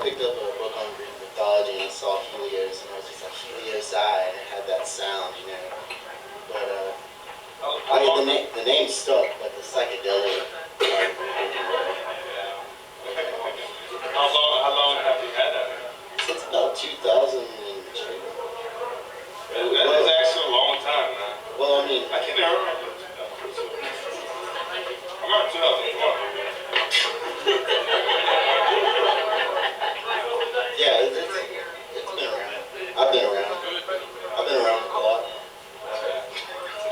picked up a book on Greek mythology and I saw Helios, and I was just like, Helioseye, and it had that sound, you know. But the name stuck, but the psychedelic. How long have you had that? Since about 2002. That is actually a long time, man. Well, I mean, I can't remember. I remember 2001. Yeah, it's been around. I've been around. I've been around a lot.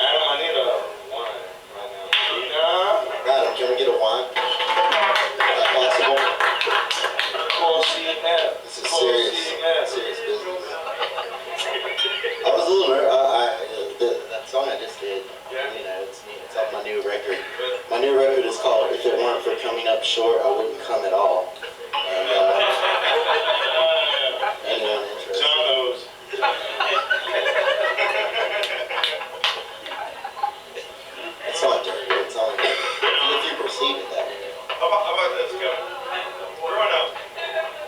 Adam, I need a wine right now. Adam, can we get a wine? Is that possible? Of course he has. This is serious business. I was a little nervous. That song I just did, you know, it's off my new record. My new record is called If It Weren't For Coming Up Short, I Wouldn't Come At All. And, anyone interested? John knows. It's not dirty. It's only if you perceive it that way. How about this, Kevin? Growing up,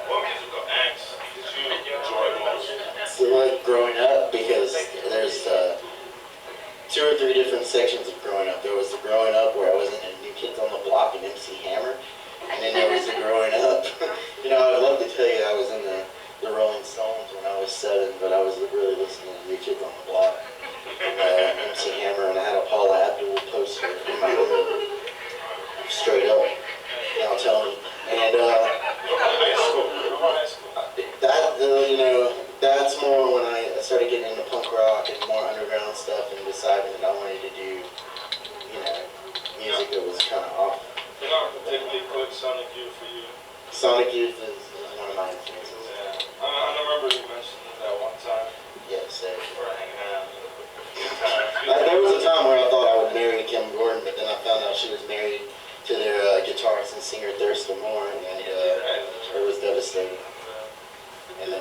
what musical acts did you enjoy most? So like growing up, because there's 2 or 3 different sections of growing up. There was the growing up where I was in a New Kids on the Block and MC Hammer, and then there was the growing up. You know, I'd love to tell you I was in the Rolling Stones when I was 7, but I was really listening to New Kids on the Block, MC Hammer, and I had a Paula Abdul poster in my room, straight up. Now tell me. And you know, that's more when I started getting into punk rock and more underground stuff and deciding that I wanted to do, you know, music that was kind of off. You know, particularly put Sonic Youth for you. Sonic Youth is one of my influences. Yeah. I remember you mentioned that one time. Yes, sir. We were hanging out. There was a time where I thought I would marry Kim Gordon, but then I found out she was married to their guitarist and singer Thurston Moore, and it was devastating. And then,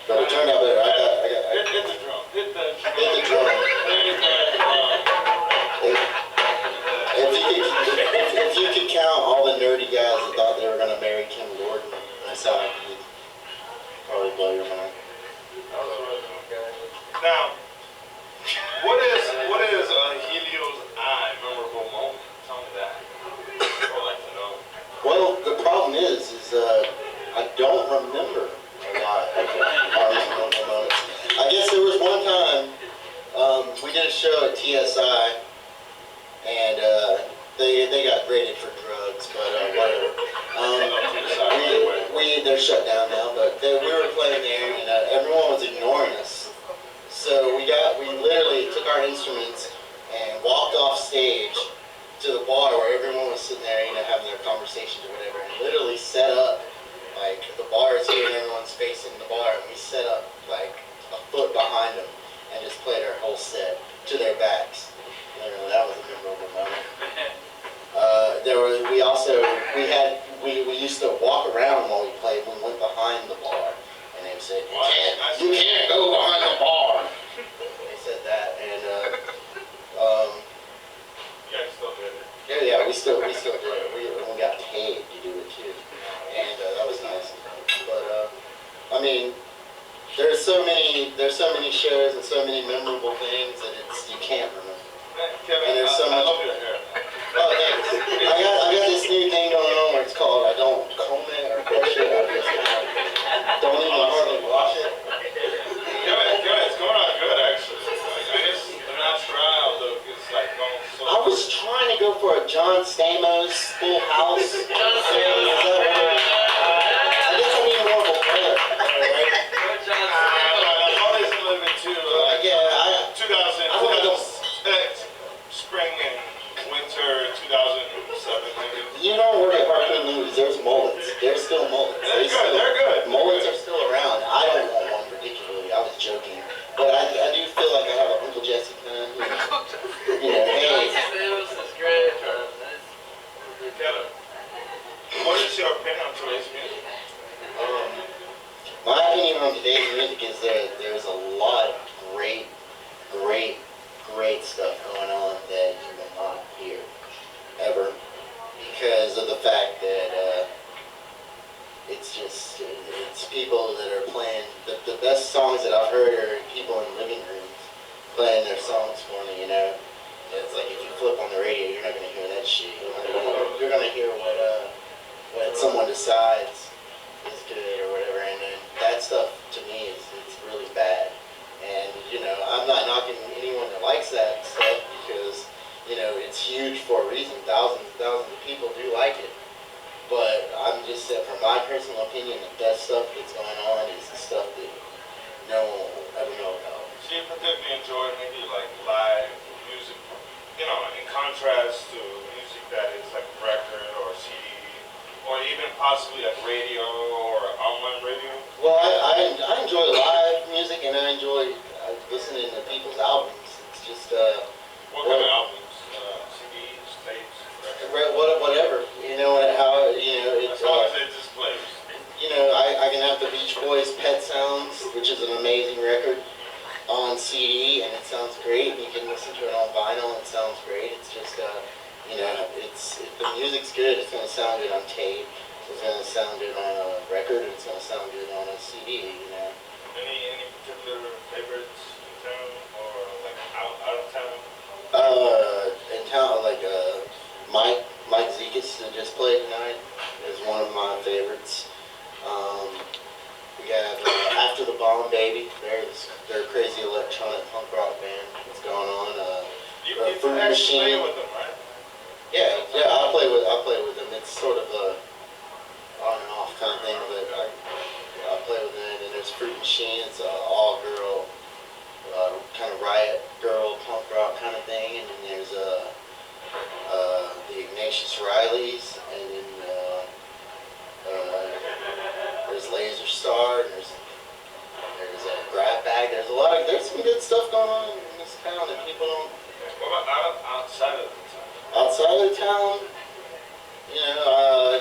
but it turned out better. Hit the drum. Hit the drum. If you could count all the nerdy guys that thought they were going to marry Kim Gordon, that's how you'd probably blow your mind. Now, what is Helioseye memorable moment? Tell me that. I'd like to know. Well, the problem is I don't remember a lot of our memorable moments. I guess there was one time we did a show at TSI, and they got graded for drugs, but whatever. They're shut down now, but we were playing there, and everyone was ignoring us. So we literally took our instruments and walked off stage to the bar where everyone was sitting there, you know, having their conversations or whatever, and literally set up, like, the bar is here and everyone's facing the bar, and we set up, like, a foot behind them and just played our whole set to their backs. You know, that was a memorable moment. We used to walk around while we played. We went behind the bar, and they said, "You can't go behind the bar." They said that, and you guys still did it? yeah, we still did it. We got paid to do it too, and that was nice. But I mean, there's so many shows and so many memorable things that you can't remember. Kevin, and there's so I much. love your hair. Oh, thanks. I got this new thing going on where it's called I don't comb it or brush it. I just don't even hardly wash it. Kevin, it's going on good actually. I guess the natural look is like going so. I was trying to go for a John Stamos Full House. I guess I need more of a color. Right? I'm always a little bit too. 2006 spring and winter 2007 maybe. You don't work at Harpoon News. There's mullets. There's still mullets. They're good. Mullets are still around. I don't want one particularly. I was joking. But I do feel like I have an Uncle Jesse kind of, you know, hey. This is great. Kevin, what is your opinion on today's music? My opinion on today's music is there's a lot of great stuff going on that you will not hear ever, because of the fact that it's people that are playing, the best songs that I've heard are people in living rooms playing their songs for me, you know. It's like if you flip on the radio, you're not going to hear that shit. You're going to hear what someone decides is good or whatever, and then that stuff to me it's really bad. And, you know, I'm not knocking anyone that likes that stuff because, you know, it's huge for a reason. Thousands and thousands of people do like it. But I'm just saying, from my personal opinion, the best stuff that's going on is the stuff that no one will ever know about. Do you particularly enjoy maybe like live music, you know, in contrast to music that is like record or CD, or even possibly like radio or online radio? Well, I enjoy live music and I enjoy listening to people's albums. It's just what kind of albums? CDs, tapes, whatever. You know how as long as it just plays. You know, I can have the Beach Boys' Pet Sounds, which is an amazing record, on CD, and it sounds great. And you can listen to it on vinyl, and it sounds great. It's just you know, if the music's good, it's gonna sound good on tape. It's gonna sound good on a record. It's gonna sound good on a CD. You know. Any particular favorites in town or like out of town? In town, like Mike Zekas that just played tonight is one of my favorites. We have After the Bomb Baby. They're a crazy electronic punk rock band that's going on. You Fruit actually play Machine. with them, right? Yeah, I play with them. It's sort of a on and off kind of thing, but I play with them. And there's Fruit Machine. It's an all girl kind of riot girl punk rock kind of thing. And then there's the Ignatius Rileys, and then there's Laser Star, and there's a Grab Bag. There's some good stuff going on in this town that people don't. What about outside of the town? Outside of the town, you know,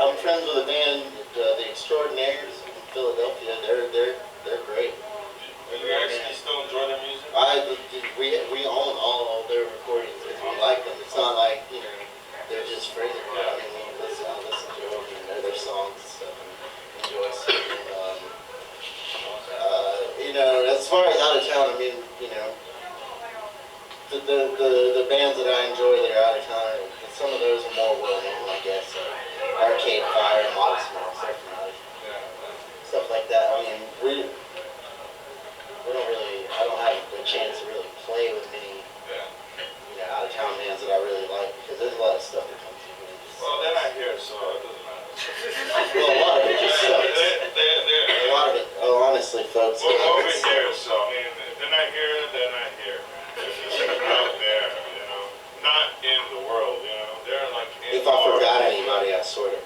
I'm friends with a band, the Extraordinaires in Philadelphia. They're great. Do you actually still enjoy their music? We own all of their recordings because we like them. It's not like, you know, they're just friends of ours. I mean, I listen to them and know their songs and stuff and enjoy singing. You know, as far as out of town, I mean, you know, the bands that I enjoy that are out of town, some of those are more well known, I guess. Arcade Fire, Modest Mouse, stuff like that. I mean, we don't really, I don't have a chance to really play with many, you know, out of town bands that I really like because there's a lot of stuff that comes to me. Well, they're not here, so it doesn't matter. Well, a lot of it just sucks. A lot of it, honestly, folks. Well, over here, so I mean, they're not here, they're not here. They're just out there, you know, not in the world, you know. They're like in If I forgot anybody, I sort of